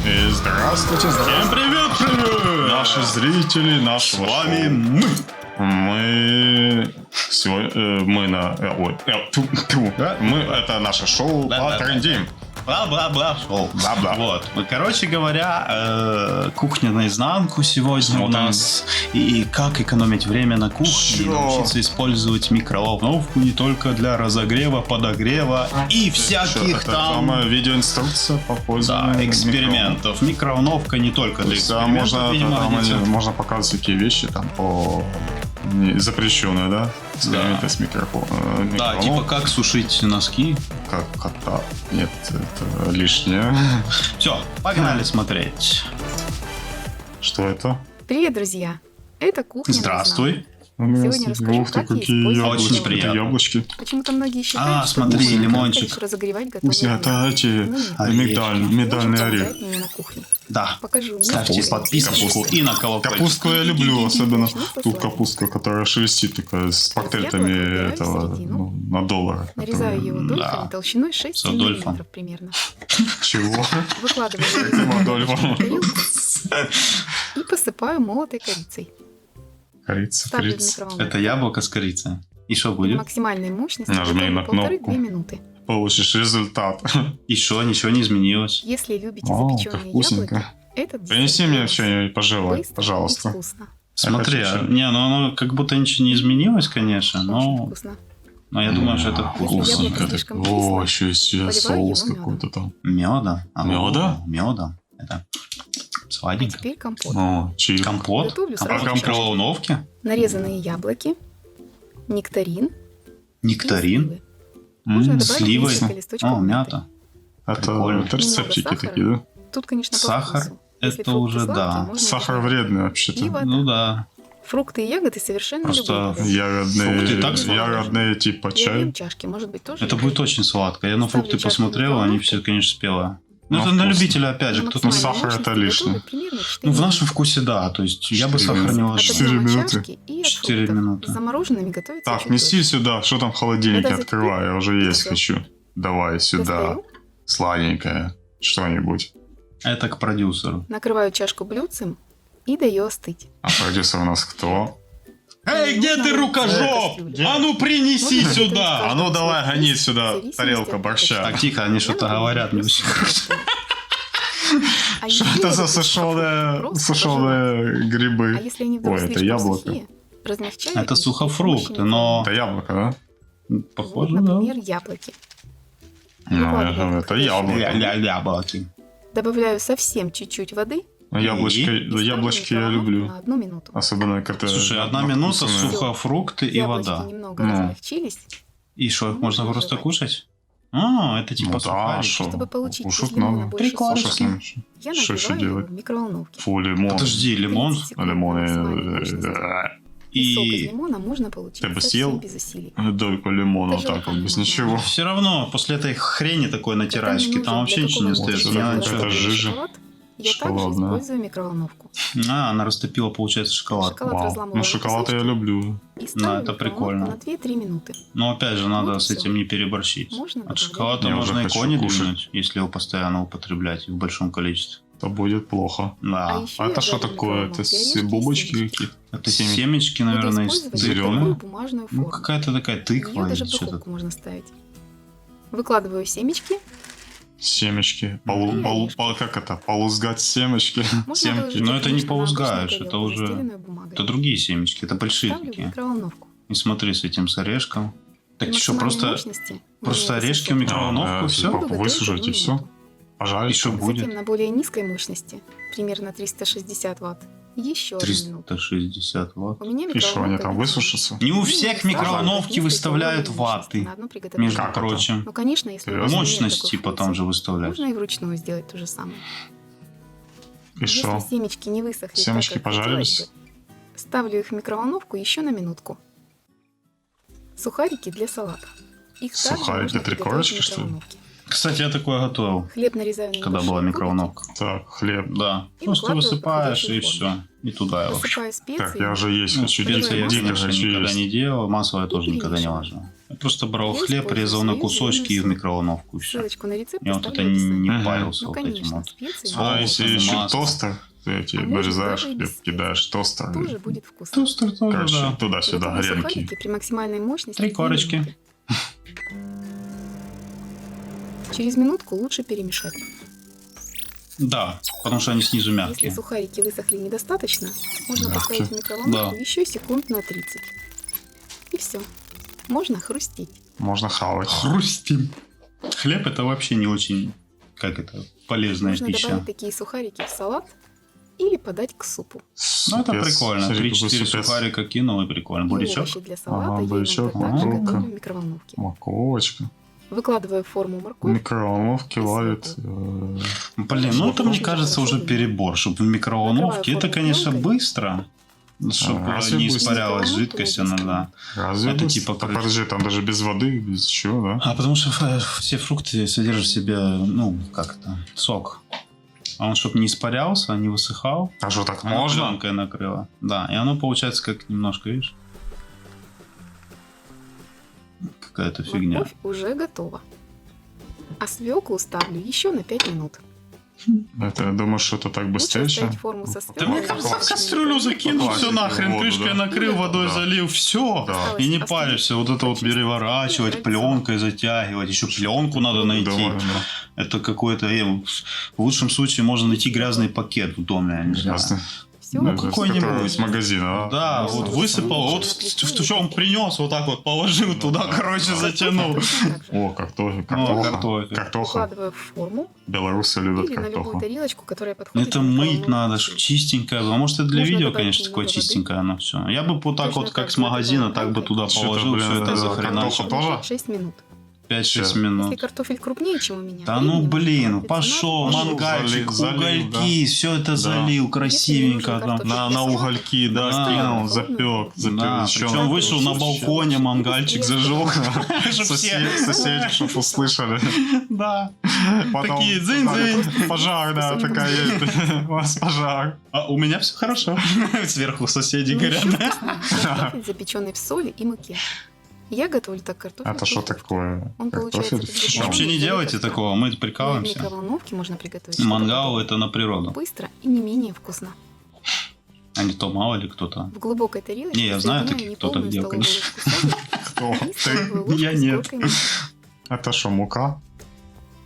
И здравствуйте, Всем привет! наши зрители, С вами мы. Мы сегодня, мы это наше шоу Да. «Потрендим». Бла-бла-бла шоу. Бла-бла. Вот. Короче говоря, кухня наизнанку сегодня у нас. И как экономить время на кухне. И научиться использовать микроволновку не только для разогрева, подогрева и всяких Это там... самая видеоинструкция по пользованию. Да, экспериментов. Микроволновка не только для экспериментов. Можно показывать такие вещи там по запрещенные, да? Эксперименты с микрофоном. Да, типа как сушить носки. Как кота. Нет, это лишнее. Все, погнали смотреть. Что это? Привет, друзья! Это кухня. Здравствуй. Сегодня расскажу, Ух ты, как какие использовать яблочки, Очень какие приятно. яблочки. Почему-то многие считают, что смотри, кухня — это лимончик. лишь разогревать готовое Пусть это мясо. эти медальный орех. Мне на кухне. Да. Покажу. Ставьте подписочку и на колокольчик. Капустку я люблю, особенно Начну со ту слайма. капустку, которая шелестит, такая с портретами яблоко убираю в этого, середину. на доллар. Нарезаю его дольками Да. толщиной 6 С Адольфом. мм примерно. Чего? Выкладываю С Адольфом. и посыпаю молотой корицей. Корица, Ставлю в корица. микроволновку. Это яблоко с корицей. И что На будет? максимальной мощности Нажми на готовлю кнопку. 1,5-2 минуты. Получишь результат. И что? Ничего не изменилось. Если любите О, как запеченные вкусненько. яблоки, этот Принеси десерт мне делается что-нибудь пожевать, быстро и пожалуйста. вкусно. Смотри, хочу. ну оно как будто ничего не изменилось, конечно, Очень но вкусно. я думаю, что это Если вкусно. яблоко слишком О, кислое, еще есть поливаю соус его какой-то там. Меда. Меда? Меда. Это А сладенько. теперь компот. О, чаи. Компот? Готовлю Компот сразу в в микроволновке? Нарезанные яблоки, нектарин Нектарин? и сливы. Можно добавить Сливы. несколько листочков О, мяты. мята. Это Прикольно. рецептики Немного такие, да? Тут, конечно, по Сахар вкусу. Если это фрукты уже сладкие, да. можно Сахар добавить. вредный И вообще-то. вода. Ну да. Фрукты и ягоды совершенно Просто любые. Фрукты так сладкие. Ягодные типа И чай. объем чашки может быть тоже. Это будет очень сладко. Я на Ставлю фрукты чашку в посмотрел, они микроволновку. все, конечно, спелые. Ну, Ну, это на вкусно. любителя, опять же, кто-то... Ну, сахар это лишнее. Ну, в нашем вкусе, да. То есть я бы 4 сахар не минуты. ложил. 4 минуты. 4 минуты. Замороженными готовится Так, чуть неси дольше. сюда, что там в холодильнике, Вода открывай, я уже есть Всё. хочу. Давай сюда, Достаю, сладенькое, что-нибудь. Это к продюсеру. накрываю чашку блюдцем и даю остыть. А продюсер у нас кто? Эй, где ты, рукожоп? А ну принеси Можно сюда! готовить А ну давай, каждый гони вкус в сюда зависимости тарелка от борща. предпочтений. Так, тихо, они что-то Я говорят. Не просто А Что еще это за я сушеные, просто пожевать. сушеные А грибы? если они вдруг Ой, это слишком яблоко. сухие, размягчаю Это их сухофрукты, с помощью но... Это яблоко, да? Вот, Похоже, да. например, яблоки. Ну, Выкладываю это их в яблоко. Яблоки. Добавляю совсем чуть-чуть воды. Ну, яблочки, и ставлю яблочки я микроволновку люблю. На 1 минуту. Особенно, когда... Слушай, 1 минута, вкусные. сухофрукты и Яблочки вода. немного Ну. размягчились. И что, их Ну, можно можно просто жевать. кушать? А, это типа Ну да, сухарики. шо? Чтобы получить Кушать из лимона надо. больше Прикольно. сока, Что с ним? я Что еще нагреваю его делать? в микроволновке. Фу, лимон. Подожди, лимон 30 секунд на Лимоны... максимальной мощности. И сок из и... лимона можно получить Ты бы совсем съел? без усилий. Дольку лимона, Даже вот так вот, руками без можно. ничего. Все равно, после этой хрени такой натирачки, Когда там мне вообще нужен ничего не для остается. какого-то Не Это надо десерта ничего. жижа. шоколад, я также Шоколадная. использую микроволновку. А, она растопила, получается, шоколад. Шоколад Вау. разламываю Ну, на шоколад я кусочки люблю. и ставлю это в микроволновку прикольно. на 2-3 минуты. Но опять же, надо Вот и с всё. этим не переборщить. Можно От добавлять. шоколада Я можно уже и хочу кони кушать. двинуть, если его постоянно употреблять и в большом количестве. Это будет плохо. Да. еще А я это что жарю в такое? Это микроволновке орешки и бубочки семечки. какие-то? Это Семечки. семечки, Надо наверное, из использовать зелёные. такую бумажную Ну, форму. какая-то такая Ее тыква даже или в что-то. духовку можно ставить. Выкладываю семечки. Семечки. Как это? Полузгать семечки. Можно Семки. выложить Но их, это не конечно, на поузгаешь, обычную это тарелку, уже- застеленную бумагой. Это другие семечки, это большие Ставлю в такие. микроволновку. Не смотри с этим, с орешком. Так При ты что, максимальной просто... мощности, просто на орешки в 800 микроволновку, и всё? Буду готовить Высушить и 1 все. минуту. Пожарить. И что будет? Затем на более низкой мощности, примерно 360 Вт, еще 1 минуту. 360 ватт. У меня И что, они там микроволновка высушатся? Не у Ну, всех ставлю микроволновки низкой выставляют тепловой мощности ватты, на одно приготовление. между Как это? прочим. Ну, конечно, если у вас Серьезно? нет Мощность такой типа там функции, же выставляют. можно и вручную сделать то же самое. И что? Если семечки не высохли, Семечки так, как пожарились? хотелось бы, ставлю их в микроволновку еще на минутку. Сухарики для салата. Их также Сухарики, можно 3 приготовить корочки, в что ли? микроволновке. Кстати, я такое готовил, Хлеб нарезаю на когда небольшие была кубики. микроволновка. Так, хлеб. Да. И Просто выкладываю в высыпаешь и подходящую все. форму. И туда его. Высыпаю специи. Так, я уже есть Ну, хочу. специи я, Дико конечно, хочу никогда есть. не делал. Масло я тоже никогда не перемешиваю. ложил. Я просто брал Я хлеб, использую резал на свежий кусочки и в зеленый микроволновку. И все. Ссылочку на рецепт Я вот это оставлю в описании. не Мгм. парился Ну, вот этим конечно, вот. специи А можно если добавить. еще масло. тостер, ты эти А можно нарезаешь, даже и без кидаешь тостер. Тоже будет вкусно. Тостер тоже, Короче, да. туда-сюда, Готовые гренки. сухарики при максимальной мощности 3 2 корочки. минуты. Через минутку лучше перемешать. Да, потому что они снизу Если мягкие. сухарики высохли недостаточно, можно Мягкие. поставить в микроволновку Да. еще секунд на 30. И все. Можно хрустеть. Можно хавать. Хрустим. Хлеб это вообще не очень, как это, полезная Можно пища. добавить такие сухарики в салат или подать к супу. Ну это Супец. прикольно. Смотри, 3-4 какой супец. сухарика кинул и прикольно. И Бурячок. овощи для салата Ага, я бурячок, иногда также морковка. готовлю в микроволновке. Морковочка. Выкладываю в форму В морковь. микроволновке И варит. свеклу. Блин, ну это мне Очень кажется хорошо уже перебор. Чтобы в микроволновке, Накрываю это, форму конечно, пленкой. быстро. Чтобы разве не быстро? испарялась Микроволновку жидкость на 10 иногда. Разве Это быстро? типа Да кры- подожди, там даже без воды, без чего, да? А потому что все фрукты содержат в себе, ну, как это, сок. А он, чтобы не испарялся, не высыхал, А что, так оно можно? пленкой накрыло. Да, и оно получается как немножко, видишь, какая-то фигня. Морковь уже готова. А свеклу ставлю еще на 5 минут. Это, я думаю, что это так Лучше быстрее. оставить форму со Да свеклой. мне кажется, в кастрюлю закинул, Классика, все нахрен, воду, крышкой да. накрыл, водой Да. залил, все. Да. И не паришься, вот это вот переворачивать, пленкой затягивать, еще пленку надо найти. Думаю, да. Это какой-то, в лучшем случае можно найти грязный пакет в доме, я не знаю. Ясно. Все, Ну, какой-нибудь. который из магазина, да? Да, Ну, вот ну, высыпал, ну, вот ну, что он принес, вот так вот положил туда, короче, затянул. О, картофель. О, Картоха. картофель. Картоха. Выкладываю в форму Белорусы любят или на любую картоху. тарелочку, которая подходит. Это для мыть микроволновки. надо, чтобы чистенькое было. Может, это для Можно видео, добавить конечно, такое немного воды. чистенькое оно все. Я бы вот так Точно вот, как так с же магазина, добавим так бы туда Что-то, положил, блин, все это это захреначил. картоха тоже? 6 минут. 5-6 Если минут. картофель крупнее, чем у меня. Да ну времени блин, может пошел, понадобиться мангальчик, залил, угольки, все это залил красивенько. Если там. нужен На угольки, да, Да. кинул, запек, Да, причем вышел на балконе, мангальчик зажег. Чтоб все- Соседи, чтобы услышали. Да. Потом Такие дзынь-дзынь. пожар, да, такая есть. У вас пожар. А у меня все хорошо. Сверху соседи Но говорят. еще вкуснее картофель, запеченный в соли и муке. Я готовлю так картофель. Это что в духовке. такое? Он получается Картофель? подготовленный. Вообще не делайте такого, мы Но и в прикалываемся. микроволновке можно приготовить что-то Мангал подобное. это на природу. Быстро и не менее вкусно. А не то мало ли кто-то. В глубокой тарелочке Не, я знаю соединяю таких, кто так неполную делал, столовую конечно. ложку соли Кто? и Ты? столовую ложку Я с нет. горкой мяса. Это что, мука?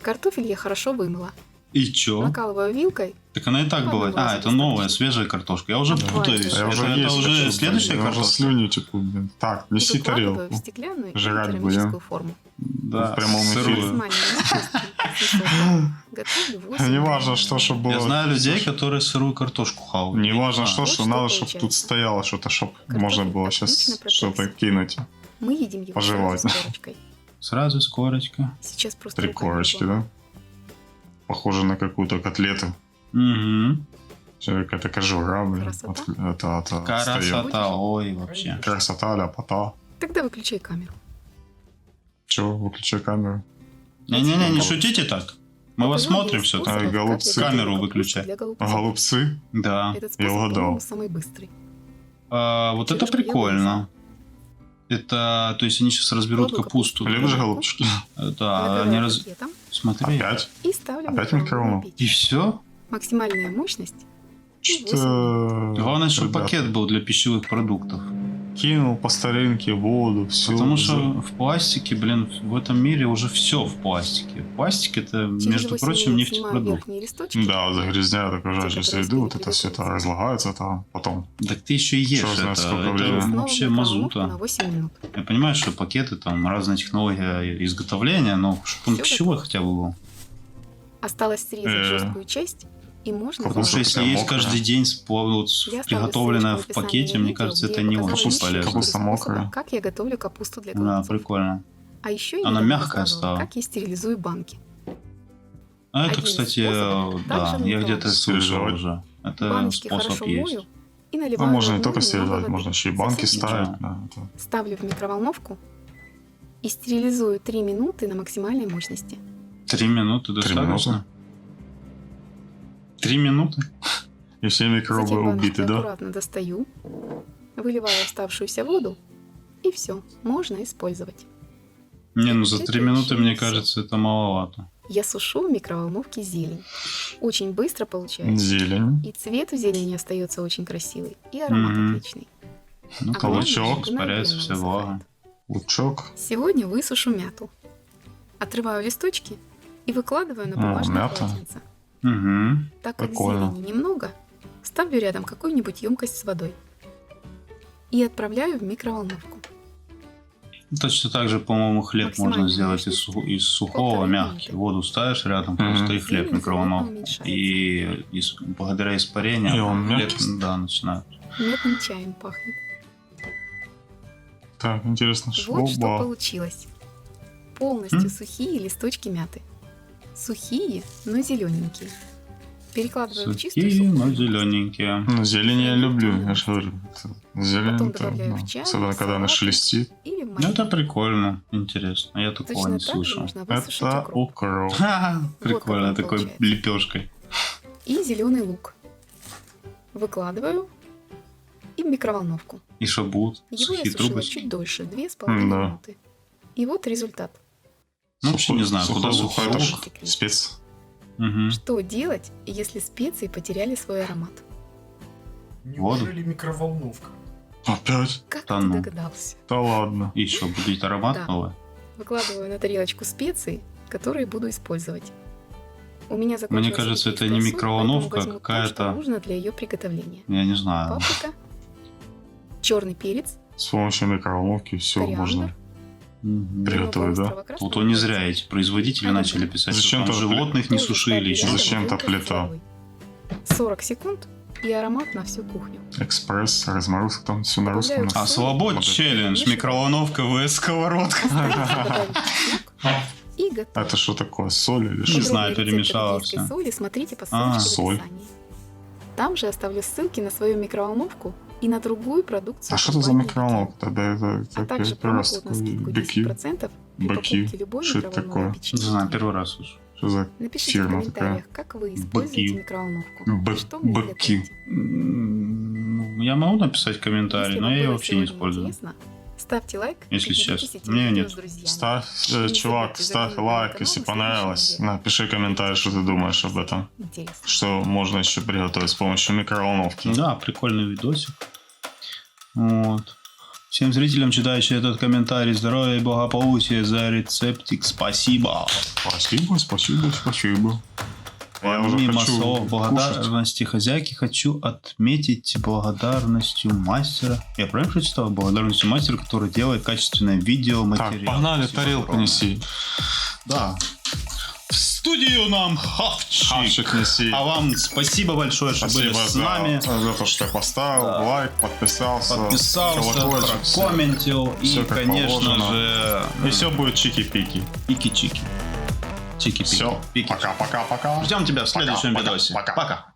Картофель я хорошо вымыла. И чё? Накалываю вилкой. Так она и так Ладно, бывает. А, ладно, это новая, достаточно. свежая картошка. Я уже Да. путаюсь. Я уже Это есть уже хочу, следующая блин, я уже картошка? слюни теку, блин. Так, И неси выкладываю в тарелку. стеклянную или Жрать керамическую будем. форму. Да, В прямом эфире. сырую. Максимальной мощности 700 Вт. Готовлю 8 Не минут. важно, что, чтобы было. Я знаю людей, которые сырую картошку хавают. Не важно, что, Вот что что надо, чтобы получается. тут стояло что-то, чтобы Картофель можно было отлично сейчас пропекся. что-то кинуть. Мы едим его Пожевать. сразу с корочкой. Сразу с корочкой. Сейчас просто Три руками корочки, взяла. да? Похоже на какую-то котлету. Угу. Какая-то кожура, блин. Красота. Это отстает. Красота, ой, вообще. Красота, ляпота. Тогда выключай камеру. Чего, выключай камеру. Не-не-не, не шутите так. Мы вас Показал смотрим я все. способ, А, как голубцы. я готовлю Камеру капусту выключай. для голубцов. Голубцы? Да. Этот Я способ, угадал. по-моему, самый быстрый. Вот это Девушка, я прикольно. Это, то есть они сейчас разберут Кладу капусту. Любишь голубчики? Да, Накрываю они пакетом Смотри. Опять? и ставлю в Опять микроволновку микроволновку? И печь. все? Максимальная мощность. Что-то... Главное, чтобы ребята, пакет был для пищевых продуктов. Кинул по старинке воду, все. Потому что в пластике, блин, в этом мире уже все в пластике. Пластик это, Через между 8 прочим, минут снимаю нефтепродукт. верхние листочки. Да, загрязняют окружающую Те, среду, которые вот это все это успели разлагается, это потом. Так ты еще и ешь Чё знает, это. сколько Это времени. Снова вообще в микроволновку мазута. на 8 минут. Я понимаю, что пакеты там разная технология изготовления, но чтобы он Всё пищевой готово. хотя бы был. Осталось срезать жесткую часть, и можно Капуста Потому что забрать. если такая есть мокрая. каждый день вот, Я оставлю приготовленное ссылочку в описании пакете, мне видео, кажется, где это я не показала очень Капуста- полезно. капуста способа, мокрая. как я готовлю капусту для Да, голубцов. прикольно. А еще я Она недавно мягкая рассказывала, стала. как я стерилизую банки. А это, Один из кстати, способов. да, Также я где-то микроволновка. слышал Стерилизовать. уже. Это Баночки способ хорошо есть. мою и Ну, наливаю можно не в только воду стерилизовать, немного можно воды. еще и банки Совсем ставить. чуть-чуть. Да, это- Ставлю в микроволновку и стерилизую 3 минуты на максимальной мощности. 3 минуты 3 достаточно? 3 минуты? И все микробы Затем баночки убиты, да? аккуратно достаю, выливаю оставшуюся воду, и все, можно использовать. Не, ну за Это 3 минуты, еще мне не всё. кажется, это маловато. Я сушу в микроволновке зелень. Очень быстро получается. Зелень. И цвет у зелени остается очень красивый, и аромат Мгм. отличный. Ну, А главное, кабачок, испаряется вся мгновенно влага. Лучок. Сегодня высушу мяту. Отрываю листочки и выкладываю на бумажное мята. полотенце. Угу. Так как Прикольно. зелени немного, ставлю рядом какую-нибудь емкость с водой и отправляю в микроволновку. Точно так же, по-моему, хлеб Максимально можно сделать из, мощность. из сухого 1,5 мягкий. минуты. Воду ставишь рядом, Мгм. просто и хлеб в Зелень микроволновку. заметно уменьшается. И благодаря испарению И он хлеб, мягкий. да, начинает. Мятным чаем пахнет. Так, интересно, Вот что шоба. получилось. Полностью М? сухие листочки мяты. Сухие, но зелененькие. Перекладываю в чистую Сухие, сухую. но зелененькие. Ну, зелень я люблю, я же говорю. Зелень Потом это, добавляю ну, в чай, особенно когда она салаты. шелестит. Или в Ну, марине. это прикольно, интересно. Я такого Точно не так же слышал. можно высушить Это укроп. укроп. Ха, прикольно, он такой получается. лепешкой. И зеленый лук. Выкладываю и в микроволновку. И что будут? Его я Сухие сушила трубочки? чуть дольше, 2,5 Да. минуты. И вот результат. Ну, вообще не знаю, куда сухой, это сухой. ж спец. Мгм. Что делать, если специи потеряли свой аромат? Неужели микроволновка? Опять? Как Да ты ну. догадался? Да ладно. И что, будет аромат Да. новый? Выкладываю на тарелочку специи, которые буду использовать. У меня закончилась Мне кажется, это редисковая не соль, микроволновка, поэтому возьму то, какая-то- что нужно для ее приготовления. Я не знаю. Паприка, черный перец, С помощью микроволновки все кориандр, можно. Мгм. приготовить, да? острого красного Вот он не зря перца. эти производители А, начали да. писать, Зачем что там тогда животных не Тоже сушили ставлю еще. рядом Зачем-то емкость с плита. водой. 40 секунд и аромат на всю кухню. Экспресс, разморозка, там все на русском. Добавляю А соль. свобод Модель. челлендж, микроволновка vs сковородка. Остается добавить чеснок и готово. Это что такое, соль или Не что? Подробный знаю, рецепт перемешала индийской всё. соли смотрите по А, ссылочке в соль. описании. Там же оставлю ссылки на свою микроволновку и на другую продукцию. А что это за компании микроволновка? Тогда это А так также первый раз промокод на такой скидку быки. 10% при Быки. покупке любой Что это микроволновой такое? Не печи. знаю, первый раз слышу. Что за Напишите в фирма комментариях, такая? как вы Быки. используете микроволновку. Что вы Быки. готовите. Ну, я могу написать комментарий, Если но вам я ее было вообще не сегодня использую. интересно, ставьте лайк Если и честно. делитесь этим Мне видео нет. с друзьями. Ставь, Не чувак, забудьте ставь закинуть на лайк, канал если на понравилось. следующей неделе. Напиши комментарий, что ты думаешь об этом. Интересно. Что можно еще приготовить с помощью микроволновки. Да, прикольный видосик. Вот. Всем зрителям, читающим этот комментарий, здоровья и благополучия за рецептик. Спасибо. Спасибо, спасибо, спасибо. Я уже Помимо хочу слов кушать. благодарности хозяйки, хочу отметить благодарностью мастера. Я правильно прочитал? Благодарностью мастера, который делает качественное видео материал. Так, погнали, Спасибо тарелку огромное. неси. Да. В студию нам хавчик. Хавчик неси. А вам спасибо большое, что Спасибо были с за, нами. за то, что поставил Да. лайк, подписался, Подписался, колокольчик, всё. прокомментил. И, Всё как конечно положено. же, И все будет чики-пики. пики-чики. Чики-пики. Все, Пики. пока-пока-пока. Ждем тебя в следующем Пока, видосе. пока. Пока.